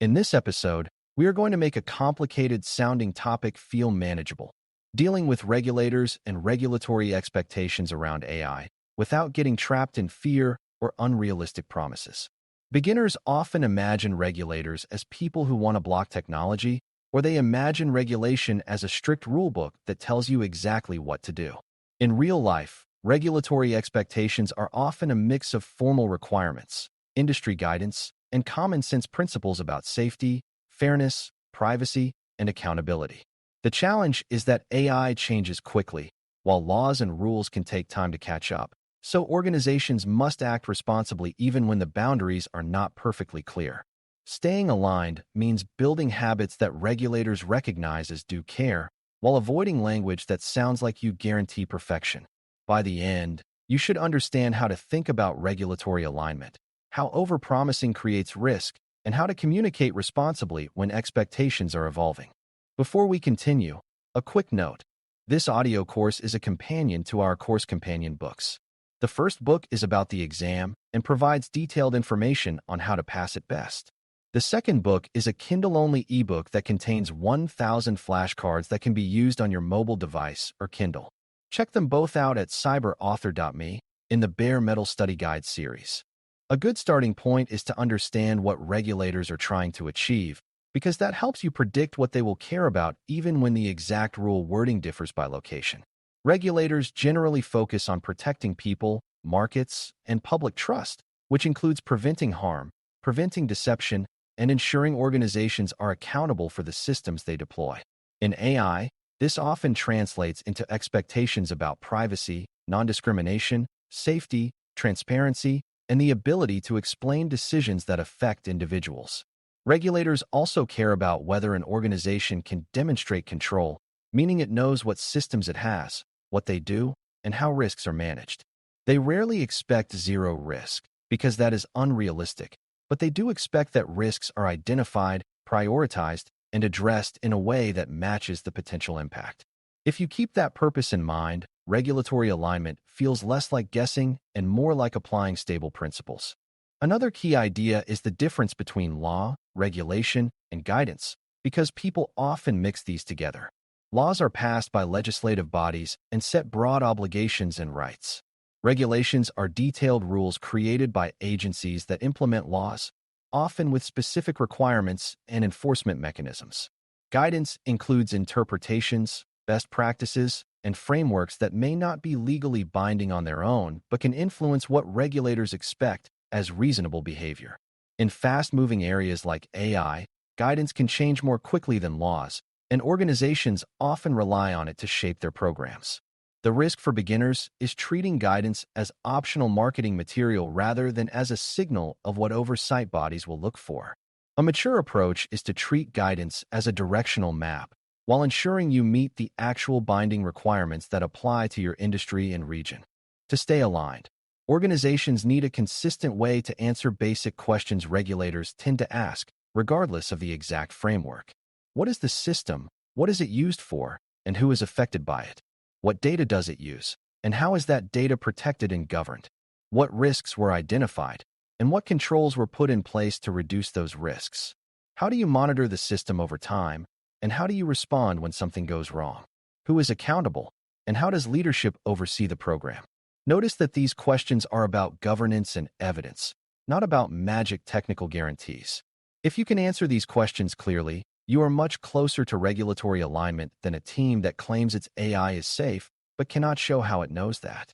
In this episode, we are going to make a complicated-sounding topic feel manageable, dealing with regulators and regulatory expectations around AI without getting trapped in fear or unrealistic promises. Beginners often imagine regulators as people who want to block technology, or they imagine regulation as a strict rulebook that tells you exactly what to do. In real life, regulatory expectations are often a mix of formal requirements, industry guidance, and common-sense principles about safety, fairness, privacy, and accountability. The challenge is that AI changes quickly, while laws and rules can take time to catch up, so organizations must act responsibly even when the boundaries are not perfectly clear. Staying aligned means building habits that regulators recognize as due care, while avoiding language that sounds like you guarantee perfection. By the end, you should understand how to think about regulatory alignment, how overpromising creates risk, and how to communicate responsibly when expectations are evolving. Before we continue, a quick note. This audio course is a companion to our course companion books. The first book is about the exam and provides detailed information on how to pass it best. The second book is a Kindle-only ebook that contains 1,000 flashcards that can be used on your mobile device or Kindle. Check them both out at Cyber.Author.me in the Bare Metal Study Guide series. A good starting point is to understand what regulators are trying to achieve, because that helps you predict what they will care about even when the exact rule wording differs by location. Regulators generally focus on protecting people, markets, and public trust, which includes preventing harm, preventing deception, and ensuring organizations are accountable for the systems they deploy. In AI, this often translates into expectations about privacy, non-discrimination, safety, transparency, and the ability to explain decisions that affect individuals. Regulators also care about whether an organization can demonstrate control, meaning it knows what systems it has, what they do, and how risks are managed. They rarely expect zero risk, because that is unrealistic, but they do expect that risks are identified, prioritized, and addressed in a way that matches the potential impact. If you keep that purpose in mind, regulatory alignment feels less like guessing and more like applying stable principles. Another key idea is the difference between law, regulation, and guidance, because people often mix these together. Laws are passed by legislative bodies and set broad obligations and rights. Regulations are detailed rules created by agencies that implement laws, often with specific requirements and enforcement mechanisms. Guidance includes interpretations, best practices, and frameworks that may not be legally binding on their own, but can influence what regulators expect as reasonable behavior. In fast-moving areas like AI, guidance can change more quickly than laws, and organizations often rely on it to shape their programs. The risk for beginners is treating guidance as optional marketing material rather than as a signal of what oversight bodies will look for. A mature approach is to treat guidance as a directional map, while ensuring you meet the actual binding requirements that apply to your industry and region. To stay aligned, organizations need a consistent way to answer basic questions regulators tend to ask, regardless of the exact framework. What is the system? What is it used for? And who is affected by it? What data does it use? And how is that data protected and governed? What risks were identified? And what controls were put in place to reduce those risks? How do you monitor the system over time? And how do you respond when something goes wrong? Who is accountable? And how does leadership oversee the program? Notice that these questions are about governance and evidence, not about magic technical guarantees. If you can answer these questions clearly, you are much closer to regulatory alignment than a team that claims its AI is safe but cannot show how it knows that.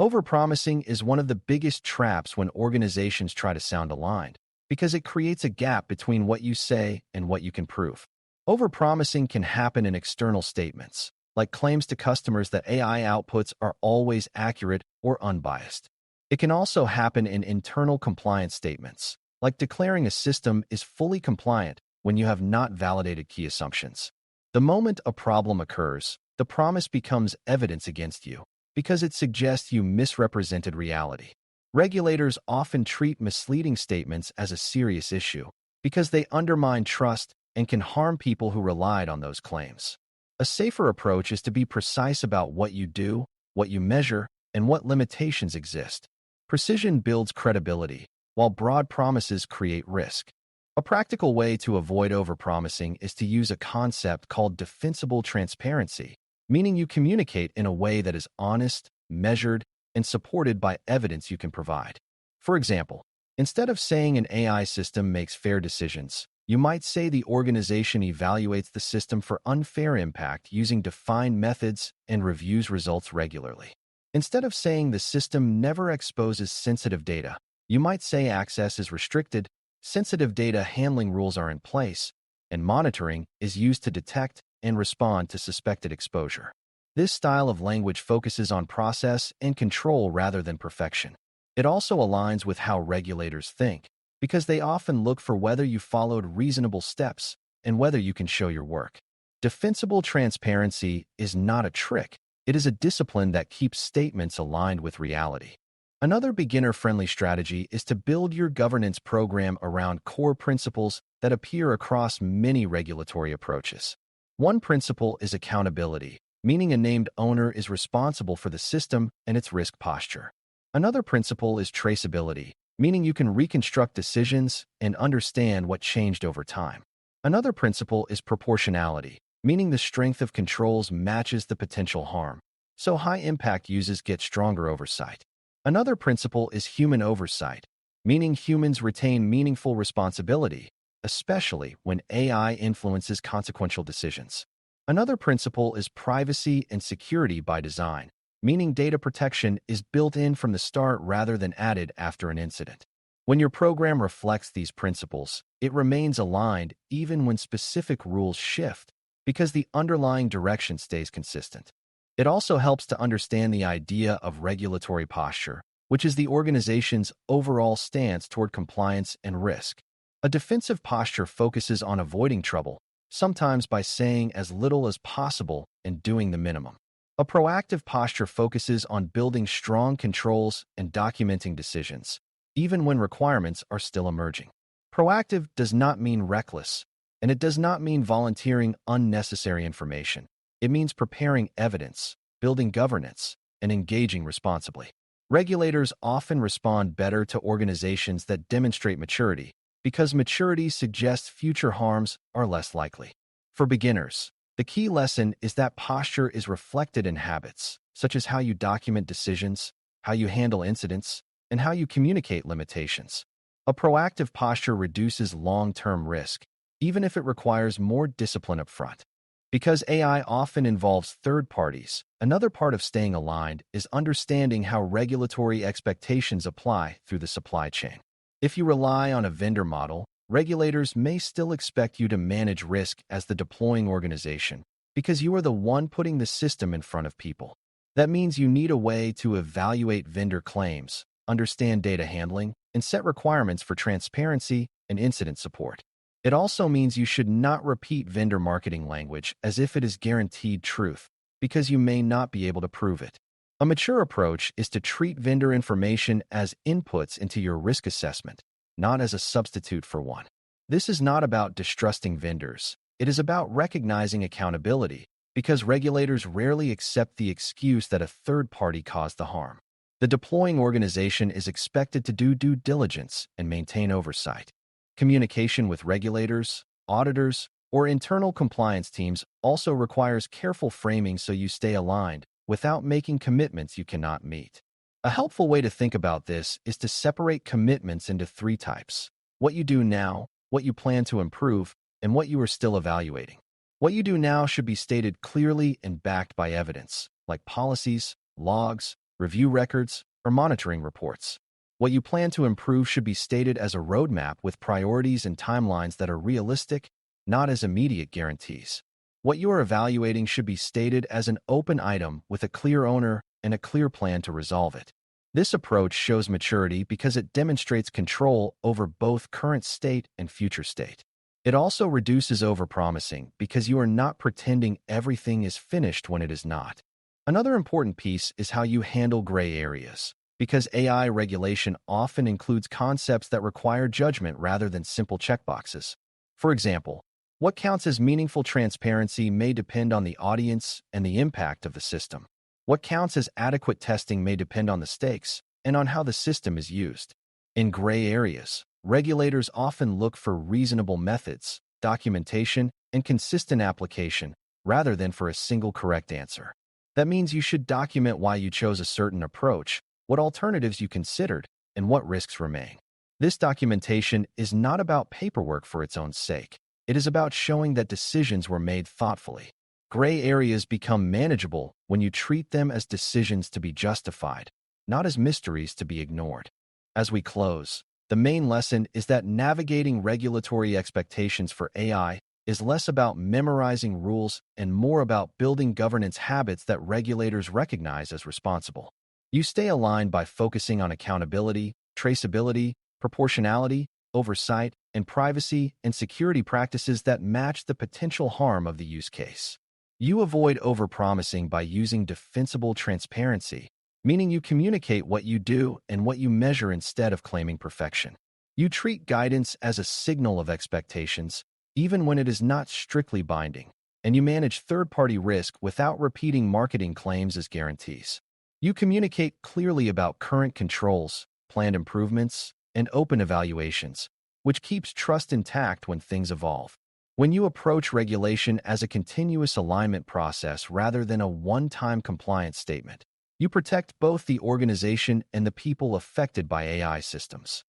Overpromising is one of the biggest traps when organizations try to sound aligned, because it creates a gap between what you say and what you can prove. Overpromising can happen in external statements, like claims to customers that AI outputs are always accurate or unbiased. It can also happen in internal compliance statements, like declaring a system is fully compliant when you have not validated key assumptions. The moment a problem occurs, the promise becomes evidence against you, because it suggests you misrepresented reality. Regulators often treat misleading statements as a serious issue, because they undermine trust and can harm people who relied on those claims. A safer approach is to be precise about what you do, what you measure, and what limitations exist. Precision builds credibility, while broad promises create risk. A practical way to avoid overpromising is to use a concept called defensible transparency, meaning you communicate in a way that is honest, measured, and supported by evidence you can provide. For example, instead of saying an AI system makes fair decisions, you might say the organization evaluates the system for unfair impact using defined methods and reviews results regularly. Instead of saying the system never exposes sensitive data, you might say access is restricted, sensitive data handling rules are in place, and monitoring is used to detect and respond to suspected exposure. This style of language focuses on process and control rather than perfection. It also aligns with how regulators think, because they often look for whether you followed reasonable steps and whether you can show your work. Defensible transparency is not a trick. It is a discipline that keeps statements aligned with reality. Another beginner-friendly strategy is to build your governance program around core principles that appear across many regulatory approaches. One principle is accountability, meaning a named owner is responsible for the system and its risk posture. Another principle is traceability, meaning you can reconstruct decisions and understand what changed over time. Another principle is proportionality, meaning the strength of controls matches the potential harm, so high-impact uses get stronger oversight. Another principle is human oversight, meaning humans retain meaningful responsibility, especially when AI influences consequential decisions. Another principle is privacy and security by design, meaning data protection is built in from the start rather than added after an incident. When your program reflects these principles, it remains aligned even when specific rules shift, because the underlying direction stays consistent. It also helps to understand the idea of regulatory posture, which is the organization's overall stance toward compliance and risk. A defensive posture focuses on avoiding trouble, sometimes by saying as little as possible and doing the minimum. A proactive posture focuses on building strong controls and documenting decisions, even when requirements are still emerging. Proactive does not mean reckless, and it does not mean volunteering unnecessary information. It means preparing evidence, building governance, and engaging responsibly. Regulators often respond better to organizations that demonstrate maturity, because maturity suggests future harms are less likely. For beginners, the key lesson is that posture is reflected in habits, such as how you document decisions, how you handle incidents, and how you communicate limitations. A proactive posture reduces long-term risk, even if it requires more discipline up front. Because AI often involves third parties, another part of staying aligned is understanding how regulatory expectations apply through the supply chain. If you rely on a vendor model, regulators may still expect you to manage risk as the deploying organization, because you are the one putting the system in front of people. That means you need a way to evaluate vendor claims, understand data handling, and set requirements for transparency and incident support. It also means you should not repeat vendor marketing language as if it is guaranteed truth, because you may not be able to prove it. A mature approach is to treat vendor information as inputs into your risk assessment, not as a substitute for one. This is not about distrusting vendors. It is about recognizing accountability, because regulators rarely accept the excuse that a third party caused the harm. The deploying organization is expected to do due diligence and maintain oversight. Communication with regulators, auditors, or internal compliance teams also requires careful framing so you stay aligned without making commitments you cannot meet. A helpful way to think about this is to separate commitments into three types: what you do now, what you plan to improve, and what you are still evaluating. What you do now should be stated clearly and backed by evidence, like policies, logs, review records, or monitoring reports. What you plan to improve should be stated as a roadmap with priorities and timelines that are realistic, not as immediate guarantees. What you are evaluating should be stated as an open item with a clear owner and a clear plan to resolve it. This approach shows maturity because it demonstrates control over both current state and future state. It also reduces overpromising because you are not pretending everything is finished when it is not. Another important piece is how you handle gray areas, because AI regulation often includes concepts that require judgment rather than simple checkboxes. For example, what counts as meaningful transparency may depend on the audience and the impact of the system. What counts as adequate testing may depend on the stakes and on how the system is used. In gray areas, Regulators often look for reasonable methods, documentation, and consistent application, rather than for a single correct answer. That means you should document why you chose a certain approach, what alternatives you considered, and what risks remain. This documentation is not about paperwork for its own sake. It is about showing that decisions were made thoughtfully. Gray areas become manageable when you treat them as decisions to be justified, not as mysteries to be ignored. As we close, the main lesson is that navigating regulatory expectations for AI is less about memorizing rules and more about building governance habits that regulators recognize as responsible. You stay aligned by focusing on accountability, traceability, proportionality, oversight, and privacy and security practices that match the potential harm of the use case. You avoid overpromising by using defensible transparency, meaning you communicate what you do and what you measure instead of claiming perfection. You treat guidance as a signal of expectations, even when it is not strictly binding, and you manage third-party risk without repeating marketing claims as guarantees. You communicate clearly about current controls, planned improvements, and open evaluations, which keeps trust intact when things evolve. When you approach regulation as a continuous alignment process rather than a one-time compliance statement, you protect both the organization and the people affected by AI systems.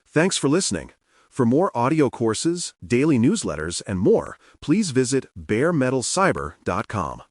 Thanks for listening. For more audio courses, daily newsletters, and more, please visit BareMetalCyber.com.